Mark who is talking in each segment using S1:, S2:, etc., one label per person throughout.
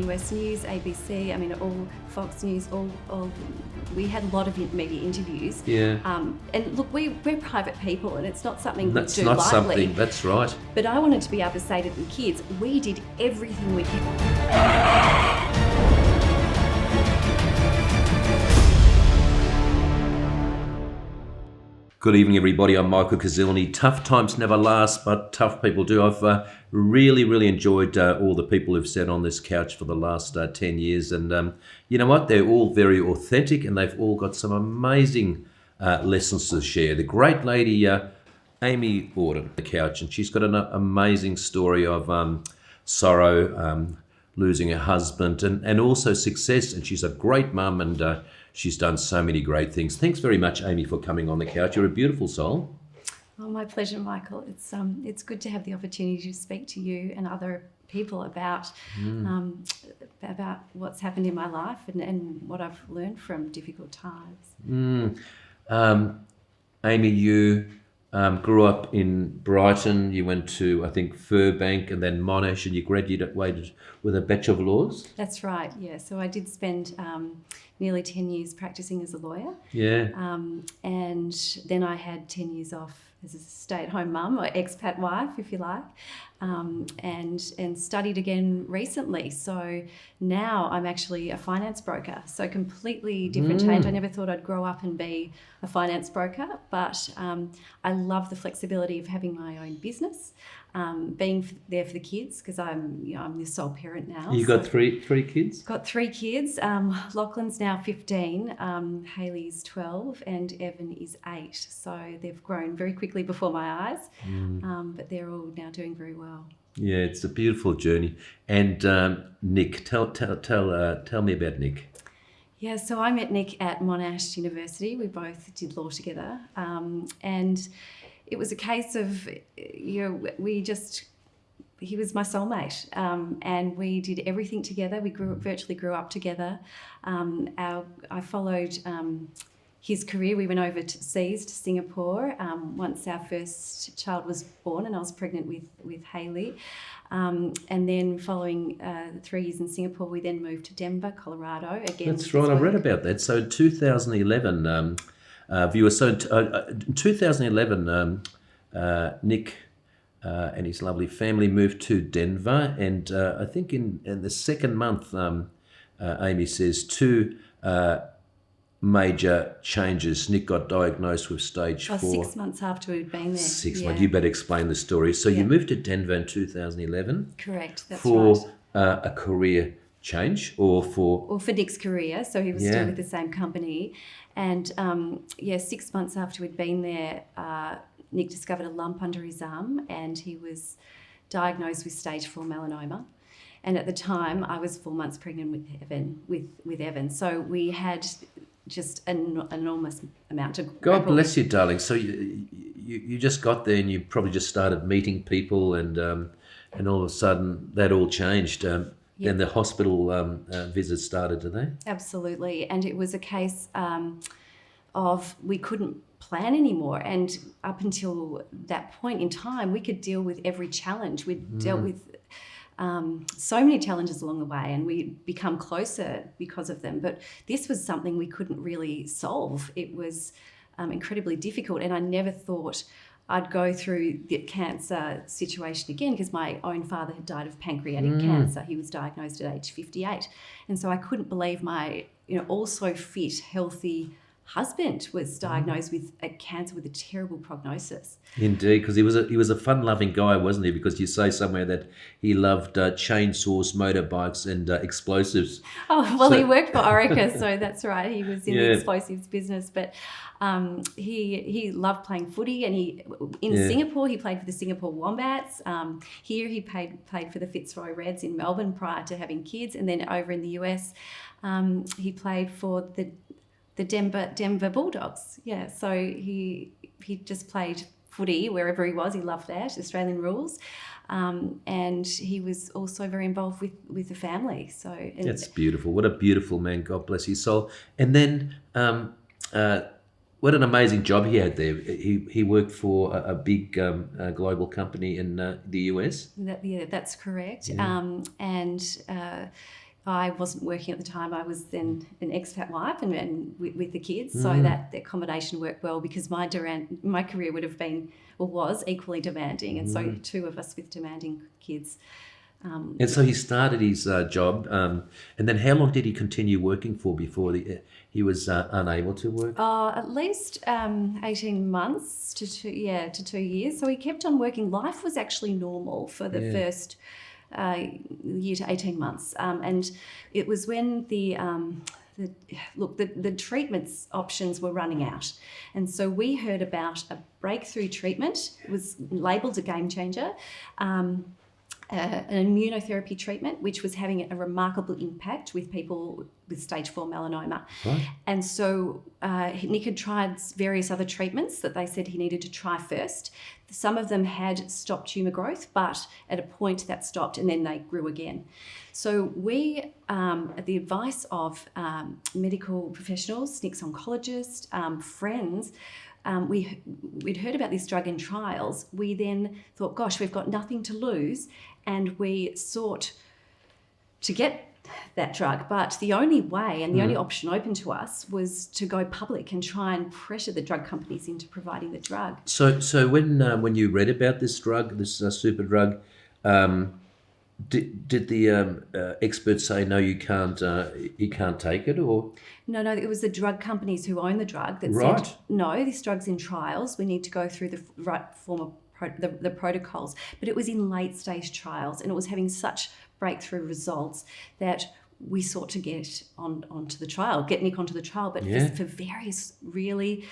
S1: US News, ABC, I mean, all Fox News, all we had a lot of media interviews.
S2: Yeah.
S1: And look, we're private people, and it's not something
S2: That's
S1: we do
S2: not
S1: lightly.
S2: something, that's right.
S1: But I wanted to be able to say to the kids, we did everything we could.
S2: Good evening, everybody. I'm Michael Kuzilny. Tough times never last, but tough people do. I've really enjoyed all the people who've sat on this couch for the last 10 years. And you know what? They're all very authentic, and they've all got some amazing lessons to share. The great lady, Amy Auden, on the couch, and she's got an amazing story of sorrow, losing her husband, and also success. And she's a great mum, and she's done so many great things. Thanks very much, Amy, for coming on the couch. You're a beautiful soul.
S1: Oh, my pleasure, Michael. It's good to have the opportunity to speak to you and other people about what's happened in my life and what I've learned from difficult times.
S2: Amy, you grew up in Brighton. You went to, I think, Burbank and then Monash, and you graduated with a Bachelor of Laws.
S1: That's right, yeah. So I did spend nearly 10 years practicing as a lawyer.
S2: Yeah.
S1: And then I had 10 years off as a stay-at-home mum, or expat wife, if you like, and studied again recently. So now I'm actually a finance broker. So completely different change. I never thought I'd grow up and be a finance broker, but I love the flexibility of having my own business, being there for the kids, because I'm the sole parent now.
S2: You got three kids? Got
S1: 3 kids. Lachlan's now 15, Hayley's 12, and Evan is 8. So they've grown very quickly before my eyes, but they're all now doing very well.
S2: Yeah, it's a beautiful journey. And Nick, tell me about Nick.
S1: Yeah, so I met Nick at Monash University. We both did law together, and it was a case of, he was my soulmate, and we did everything together. We virtually grew up together. I followed his career. We went overseas to Singapore once our first child was born, and I was pregnant with Hayley. And then following 3 years in Singapore, we then moved to Denver, Colorado. Again,
S2: that's right. I read about that. So in 2011, in 2011, Nick and his lovely family moved to Denver, and I think in the second month, Amy says, 2 major changes. Nick got diagnosed with stage 4.
S1: 6 months after we'd been there.
S2: 6 months. You better explain the story. So you moved to Denver in 2011.
S1: Correct, that's
S2: for
S1: right.
S2: A career change, or for
S1: Nick's career. So he was still with the same company. And 6 months after we'd been there, Nick discovered a lump under his arm, and he was diagnosed with stage 4 melanoma. And at the time, I was 4 months pregnant with Evan. So we had just an enormous amount to
S2: God bless you, darling. So you just got there, and you probably just started meeting people, and all of a sudden that all changed. Then the hospital visits started, did they?
S1: Absolutely. And it was a case of we couldn't plan anymore. And up until that point in time, we could deal with every challenge. We'd dealt with so many challenges along the way, and we become closer because of them. But this was something we couldn't really solve. It was incredibly difficult, and I never thought I'd go through the cancer situation again, because my own father had died of pancreatic cancer. He was diagnosed at age 58. And so I couldn't believe my, also fit, healthy husband was diagnosed with a cancer with a terrible prognosis.
S2: Indeed, because he was a fun-loving guy, wasn't he? Because you say somewhere that he loved chainsaws, motorbikes, and explosives.
S1: Oh, well, he worked for Aurora, so that's right. He was in the explosives business, but he loved playing footy, and in Singapore he played for the Singapore Wombats. Here he played for the Fitzroy Reds in Melbourne prior to having kids, and then over in the US he played for the Denver Bulldogs. Yeah, so he just played footy wherever he was. He loved that, Australian rules. And he was also very involved with the family. So
S2: that's beautiful. What a beautiful man. God bless his soul. And then what an amazing job he had there. He worked for a big global company in the US.
S1: That's correct.
S2: Yeah.
S1: I wasn't working at the time. I was then an expat wife and with the kids, so that the combination worked well because my career would have been or was equally demanding, and so two of us with demanding kids.
S2: And so he started his job, and then how long did he continue working for before he was unable to work?
S1: At least 18 months to 2 years. So he kept on working. Life was actually normal for the first year to 18 months. And it was when the treatments options were running out. And so we heard about a breakthrough treatment. It was labelled a game changer. An immunotherapy treatment, which was having a remarkable impact with people with stage 4 melanoma.
S2: Right.
S1: And so Nick had tried various other treatments that they said he needed to try first. Some of them had stopped tumour growth, but at a point that stopped and then they grew again. So we, at the advice of medical professionals, Nick's oncologist, friends, we'd heard about this drug in trials. We then thought, gosh, we've got nothing to lose, and we sought to get that drug. But the only way and the only option open to us was to go public and try and pressure the drug companies into providing the drug.
S2: So when you read about this drug, this super drug, did the experts say no, you can't take it, or?
S1: No, it was the drug companies who own the drug that
S2: Right.
S1: said, no, this drug's in trials. We need to go through the right form of the protocols. But it was in late stage trials and it was having such breakthrough results that we sought to get onto the trial, get Nick onto the trial, but for various really...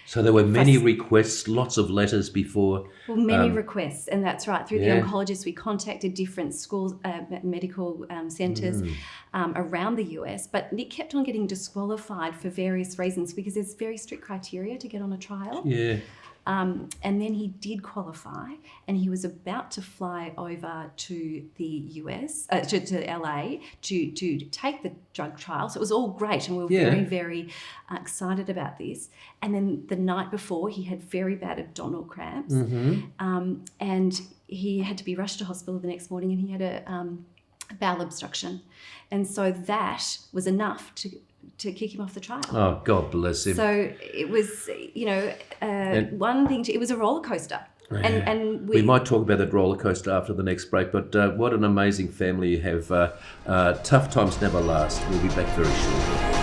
S2: So there were many requests, lots of letters before.
S1: Well, many requests, and that's right. Through the oncologist, we contacted different schools, medical centres around the US, but Nick kept on getting disqualified for various reasons because there's very strict criteria to get on a trial.
S2: Yeah.
S1: And then he did qualify, and he was about to fly over to the US, to LA, to take the drug trial. So it was all great, and we were very, very excited about this. And then the night before, he had very bad abdominal cramps, and he had to be rushed to hospital the next morning, and he had a bowel obstruction. And so that was enough to kick him off the trial.
S2: Oh, God bless him.
S1: So it was, one thing. It was a roller coaster, and
S2: we might talk about that roller coaster after the next break. But what an amazing family you have. Tough times never last. We'll be back very shortly.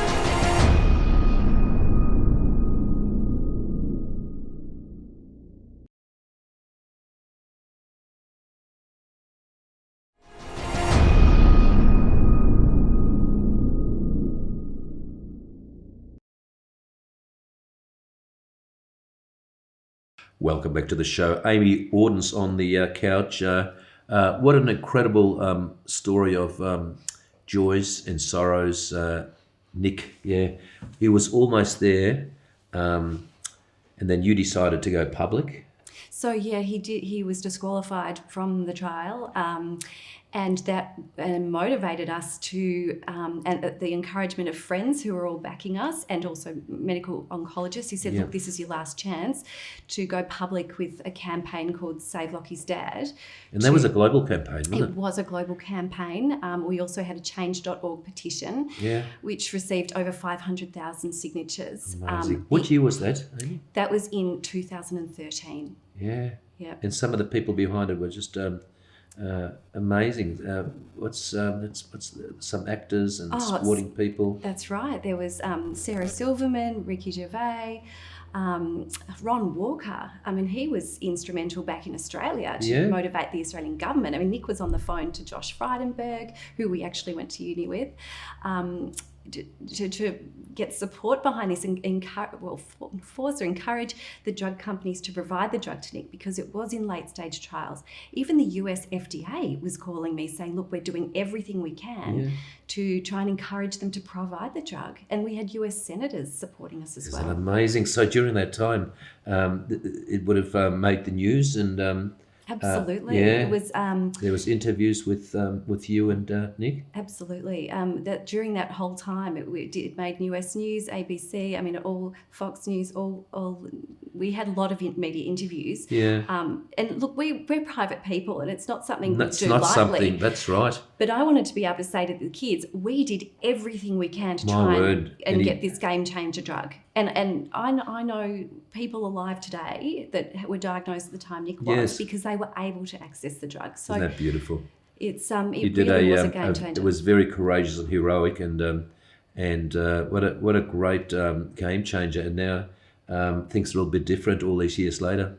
S2: Welcome back to the show. Amy Auden's on the couch. What an incredible story of joys and sorrows. Nick, he was almost there, and then you decided to go public.
S1: So he did. He was disqualified from the trial, and that motivated us to, and the encouragement of friends who were all backing us, and also medical oncologists who said, look, this is your last chance to go public with a campaign called Save Locky's Dad.
S2: And that was a global campaign, wasn't it?
S1: It was a global campaign. We also had a change.org petition, which received over 500,000 signatures.
S2: Amazing. What year was that, Amy?
S1: That was in 2013.
S2: Yeah.
S1: Yeah.
S2: And some of the people behind it were just amazing. What's some actors and sporting people?
S1: That's right. There was Sarah Silverman, Ricky Gervais, Ron Walker. I mean, he was instrumental back in Australia to motivate the Australian government. I mean, Nick was on the phone to Josh Frydenberg, who we actually went to uni with, to get support behind this and encourage the drug companies to provide the drug to Nick, because it was in late stage trials. Even the US FDA was calling me saying, look, we're doing everything we can to try and encourage them to provide the drug. And we had US senators supporting us as well.
S2: Isn't amazing? So during that time, it would have made the news and...
S1: Absolutely.
S2: Yeah.
S1: It was
S2: There was interviews with you and Nick.
S1: absolutely that during that whole time it made US News, ABC. I mean, all Fox News, all we had a lot of media interviews.
S2: Yeah.
S1: And look, we're private people, and it's not something
S2: That's
S1: we do
S2: not
S1: lightly.
S2: something. That's right.
S1: But I wanted to be able to say to the kids, we did everything we can to
S2: My
S1: try
S2: word.
S1: and get this game changer drug. And I know people alive today that were diagnosed at the time Nick was
S2: Yes.
S1: because they were able to access the drug. So
S2: Isn't that beautiful?
S1: it's
S2: You
S1: it
S2: did
S1: really was a game changer.
S2: It was very courageous and heroic, and what a great game changer. And now things are a little bit different all these years later.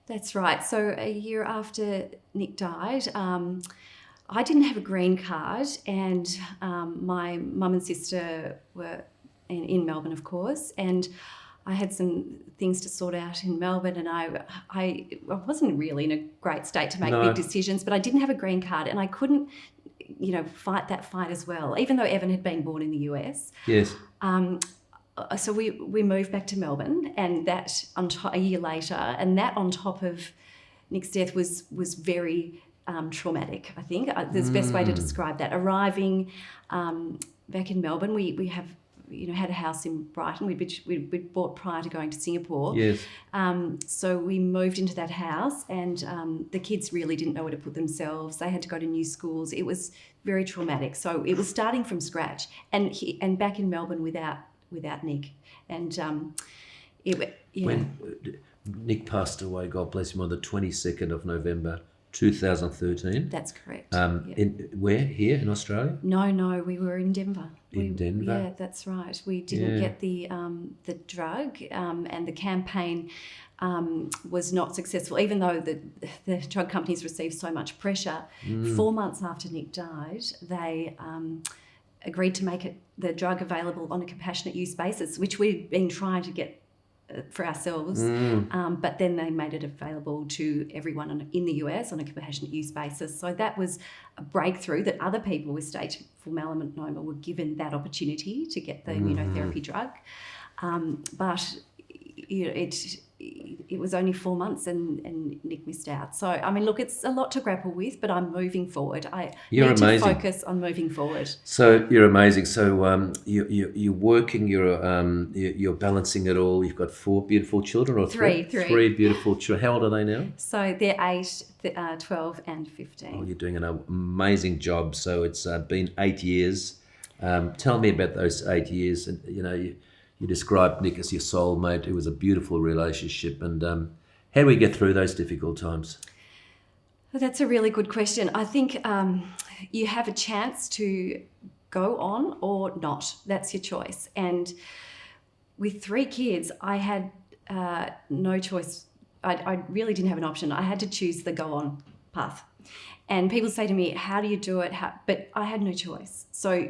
S1: That's right. So a year after Nick died, I didn't have a green card, and my mum and sister were in Melbourne, of course, and I had some things to sort out in Melbourne, and I wasn't really in a great state to make big decisions, but I didn't have a green card, and I couldn't, fight that fight as well, even though Evan had been born in the US.
S2: Yes.
S1: So we moved back to Melbourne, and that a year later, and that on top of Nick's death was very traumatic. I think there's the best way to describe that. Arriving back in Melbourne, we have had a house in Brighton. We'd bought prior to going to Singapore.
S2: Yes.
S1: So we moved into that house, and the kids really didn't know where to put themselves. They had to go to new schools. It was very traumatic. So it was starting from scratch, and back in Melbourne without Nick, and
S2: When Nick passed away, God bless him, on the 22nd of November 2013.
S1: That's correct.
S2: Where? Here in Australia?
S1: No, we were in Denver.
S2: Denver?
S1: Yeah, that's right. We didn't get the drug, and the campaign was not successful, even though the drug companies received so much pressure. 4 months after Nick died, they agreed to make the drug available on a compassionate use basis, which we'd been trying to get for ourselves, but then they made it available to everyone in the US on a compassionate use basis. So that was a breakthrough, that other people with stage 4 melanoma were given that opportunity to get the immunotherapy drug. But it was only 4 months, and Nick missed out. So, I mean, look, it's a lot to grapple with, but I'm moving forward.
S2: You're
S1: need
S2: amazing.
S1: to focus on moving forward.
S2: So you're amazing. So you're working. You're balancing it all. You've got 4 beautiful children, or
S1: Three.
S2: 3 beautiful children. How old are they now?
S1: So they're 8, 12 and 15.
S2: Oh, you're doing an amazing job. So it's been 8 years. Tell me about those 8 years. And you described Nick as your soulmate. It was a beautiful relationship. And how do we get through those difficult times?
S1: Well, that's a really good question. I think you have a chance to go on or not. That's your choice. And with 3 kids, I had no choice. I really didn't have an option. I had to choose the go on path. And people say to me, how do you do it? But I had no choice. So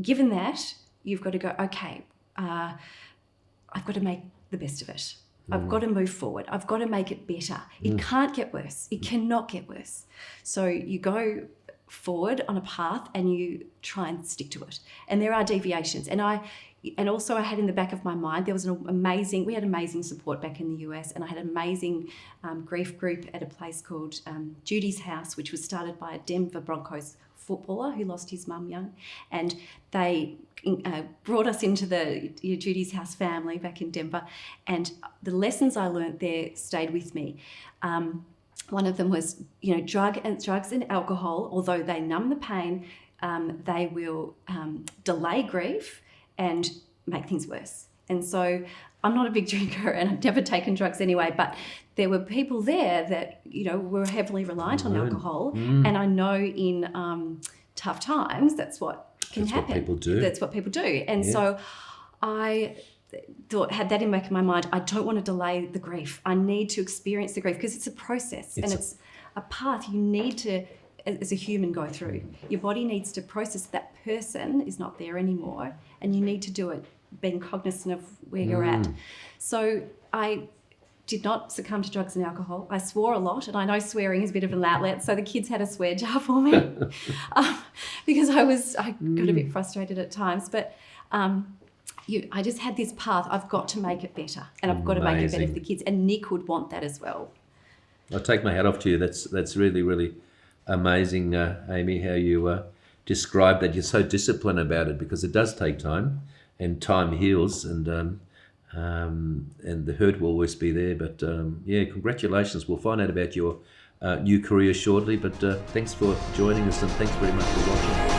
S1: given that, you've got to go, okay, I've got to make the best of it. I've got to move forward. I've got to make it better. It can't get worse. It cannot get worse. So you go forward on a path and you try and stick to it. And there are deviations. And also I had in the back of my mind, we had amazing support back in the US, and I had an amazing grief group at a place called Judy's House, which was started by a Denver Broncos footballer who lost his mum young. And they brought us into the Judy's House family back in Denver, and the lessons I learnt there stayed with me. One of them was, drugs and alcohol, although they numb the pain, they will delay grief and make things worse. And so I'm not a big drinker, and I've never taken drugs anyway, but there were people there that, were heavily reliant on alcohol. And I know in tough times, that's what can happen. That's what people do. And so I had that in the back of my mind. I don't want to delay the grief. I need to experience the grief because it's a process, and it's a path you need to, as a human, go through. Your body needs to process that person is not there anymore, and you need to do it being cognizant of where you're at. So I did not succumb to drugs and alcohol. I swore a lot, and I know swearing is a bit of an outlet, so the kids had a swear jar for me because I got a bit frustrated at times. But I just had this path. I've got to make it better, and I've got to make it better for the kids. And Nick would want that as well.
S2: I take my hat off to you. That's really, really amazing, Amy, how you describe that. You're so disciplined about it, because it does take time, and time heals, and the hurt will always be there. But congratulations. We'll find out about your new career shortly. But thanks for joining us, and thanks very much for watching.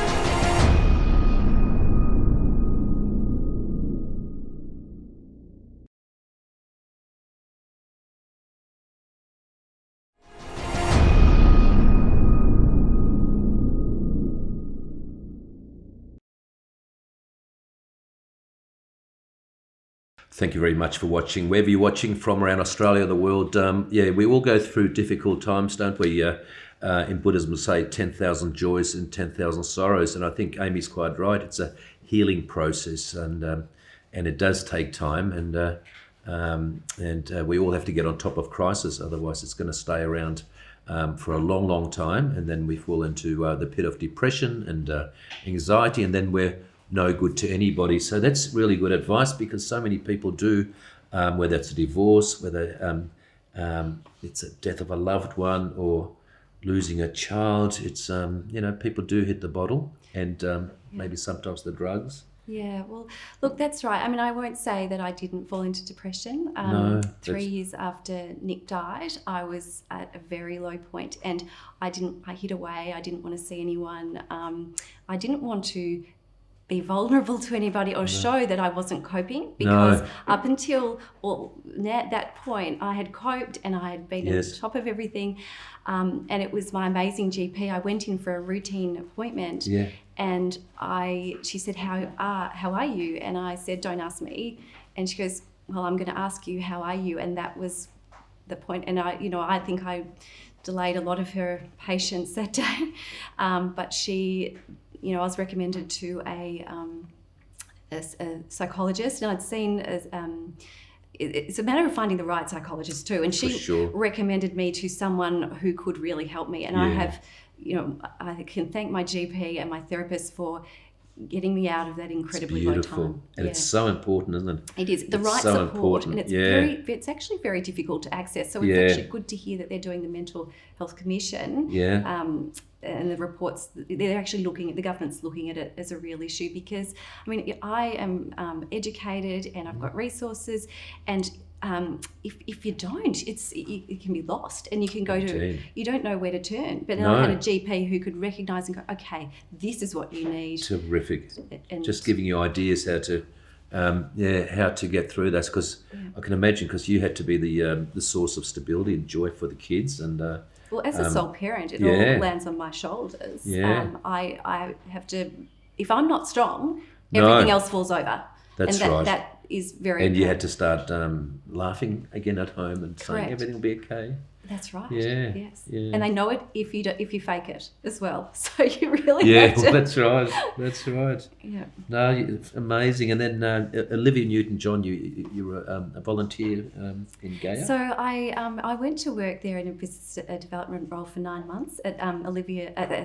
S2: Thank you very much for watching. Wherever you're watching from around Australia, the world, we all go through difficult times, don't we? In Buddhism, we say 10,000 joys and 10,000 sorrows, and I think Amy's quite right. It's a healing process, and it does take time, and we all have to get on top of crisis, otherwise it's going to stay around for a long, long time, and then we fall into the pit of depression and anxiety, and then we're no good to anybody. So that's really good advice, because so many people do, whether it's a divorce, whether it's a death of a loved one or losing a child, it's people do hit the bottle, and maybe sometimes the drugs.
S1: Yeah, well, look, that's right. I mean, I won't say that I didn't fall into depression.
S2: No,
S1: 3 years after Nick died, I was at a very low point, and I hid away. I didn't want to see anyone. I didn't want to be vulnerable to anybody or show that I wasn't coping, because up until that point I had coped, and I had been on top of everything, and it was my amazing GP. I went in for a routine appointment, and she said, how are you? And I said, don't ask me. And she goes, well, I'm going to ask you, how are you? And that was the point. And I think I delayed a lot of her patience that day, but she, I was recommended to a psychologist, and I'd seen it's a matter of finding the right psychologist too. And she recommended me to someone who could really help me. And I have, I can thank my GP and my therapist for getting me out of that incredibly low time.
S2: And it's so important, isn't it?
S1: It is. The right
S2: so
S1: support.
S2: important.
S1: And it's actually very difficult to access. So it's actually good to hear that they're doing the Mental Health Commission. And the reports, they're actually the government's looking at it as a real issue, because, I mean, I am educated and I've got resources, and if you don't, it can be lost, and you can go you don't know where to turn. But then I had a GP who could recognise and go, okay, this is what you need.
S2: Terrific. And just giving you ideas how to get through that, because I can imagine, because you had to be the source of stability and joy for the kids, and
S1: well, as a sole parent, it all lands on my shoulders. I have to, if I'm not strong, everything else falls over.
S2: That's
S1: right. That is very.
S2: And you had to start laughing again at home and saying everything will be okay.
S1: That's right.
S2: Yeah.
S1: Yes.
S2: Yeah.
S1: And they know it if you fake it as well. So you really have to.
S2: Yeah, that's right. That's right.
S1: Yeah.
S2: No, it's amazing. And then Olivia Newton-John, you were a volunteer in Gaia.
S1: So I went to work there in a business development role for 9 months at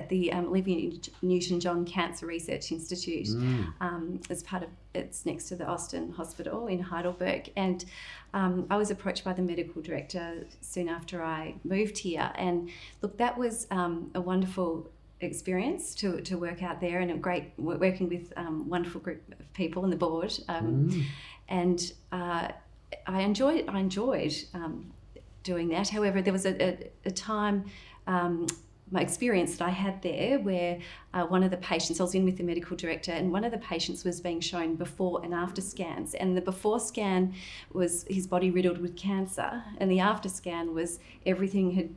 S1: the Olivia Newton-John Cancer Research Institute, as part of, it's next to the Austin Hospital in Heidelberg, and I was approached by the medical director soon after I moved here, and look, that was a wonderful experience to work out there, and a great working with wonderful group of people on the board, and I enjoyed doing that. However, there was a time, my experience that I had there, where one of the patients, I was in with the medical director, and one of the patients was being shown before and after scans, and the before scan was his body riddled with cancer, and the after scan was everything had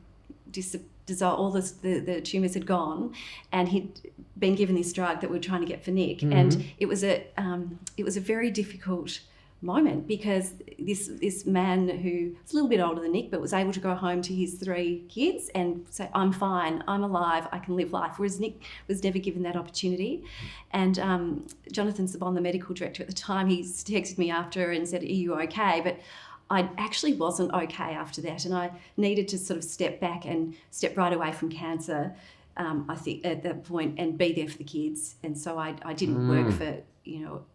S1: dissolved, all the tumours had gone, and he'd been given this drug that we were trying to get for Nick, and it was a very difficult moment, because this man who was a little bit older than Nick, but was able to go home to his 3 kids and say, I'm fine, I'm alive, I can live life, whereas Nick was never given that opportunity. And Jonathan Sabon, the medical director at the time, he texted me after and said, are you okay? But I actually wasn't okay after that, and I needed to sort of step back and step right away from cancer, I think, at that point, and be there for the kids. And so I didn't work for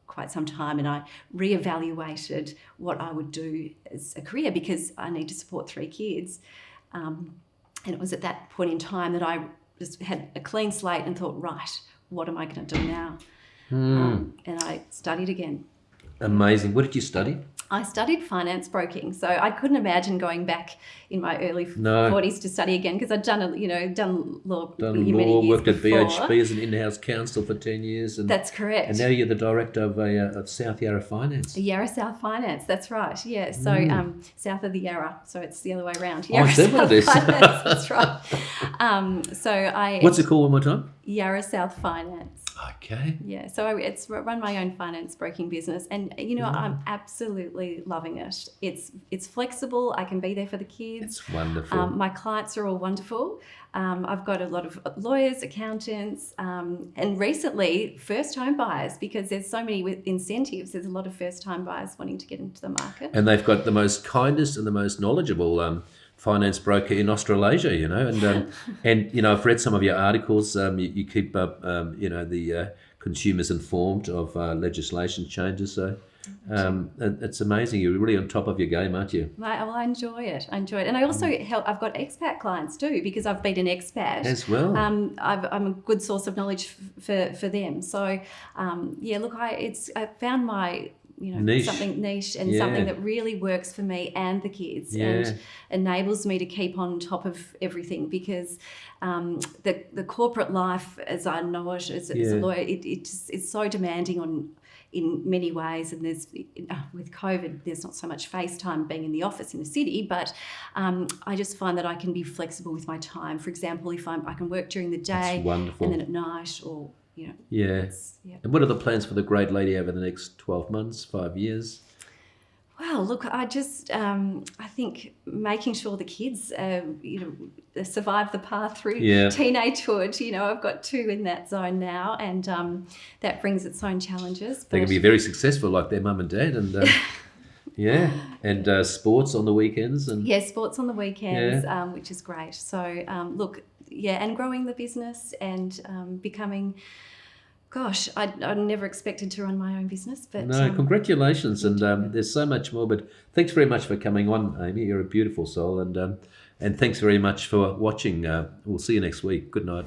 S1: quite some time, and I reevaluated what I would do as a career, because I need to support 3 kids. And it was at that point in time that I just had a clean slate and thought, right, what am I going to do now? And I studied again.
S2: Amazing. What did you study?
S1: I studied finance broking, so I couldn't imagine going back in my early 40s to study again, because I'd done law many years
S2: worked at
S1: before.
S2: BHP as an in-house counsel for 10 years. And,
S1: that's correct.
S2: And now you're the director of South Yarra Finance.
S1: Yarra South Finance, that's right, yeah. So south of the Yarra, so it's the other way around.
S2: Yarra South Finance,
S1: that's right.
S2: What's it called one more time?
S1: Yarra South Finance.
S2: Okay.
S1: Yeah, so it's run my own finance broking business, and I'm absolutely loving it. It's flexible. I can be there for the kids.
S2: It's wonderful.
S1: My clients are all wonderful. I've got a lot of lawyers, accountants, and recently first-home buyers, because there's so many with incentives. There's a lot of first-time buyers wanting to get into the market.
S2: And they've got the most kindest and the most knowledgeable finance broker in Australasia, and I've read some of your articles. You keep up, the consumers informed of legislation changes. So it's amazing. You're really on top of your game, aren't you?
S1: I enjoy it. And I also help. I've got expat clients too, because I've been an expat
S2: as well.
S1: I'm a good source of knowledge for them. So I found my
S2: niche.
S1: Something niche and something that really works for me and the kids and enables me to keep on top of everything, because the corporate life, as I know it as a lawyer, it's so demanding in many ways, and there's with COVID there's not so much FaceTime being in the office in the city, but I just find that I can be flexible with my time. For example, if I can work during the day and then at night, or
S2: And what are the plans for the great lady over the next 12 months, 5 years?
S1: Well, look, I just I think making sure the kids survive the path through teenagehood. I've got 2 in that zone now, and that brings its own challenges.
S2: They can be very successful like their mum and dad, and and sports on the weekends.
S1: Sports on the weekends, which is great. So and growing the business and becoming. Gosh, I never expected to run my own business, but
S2: no, congratulations, and there's so much more. But thanks very much for coming on, Amy. You're a beautiful soul, and thanks very much for watching. We'll see you next week. Good night.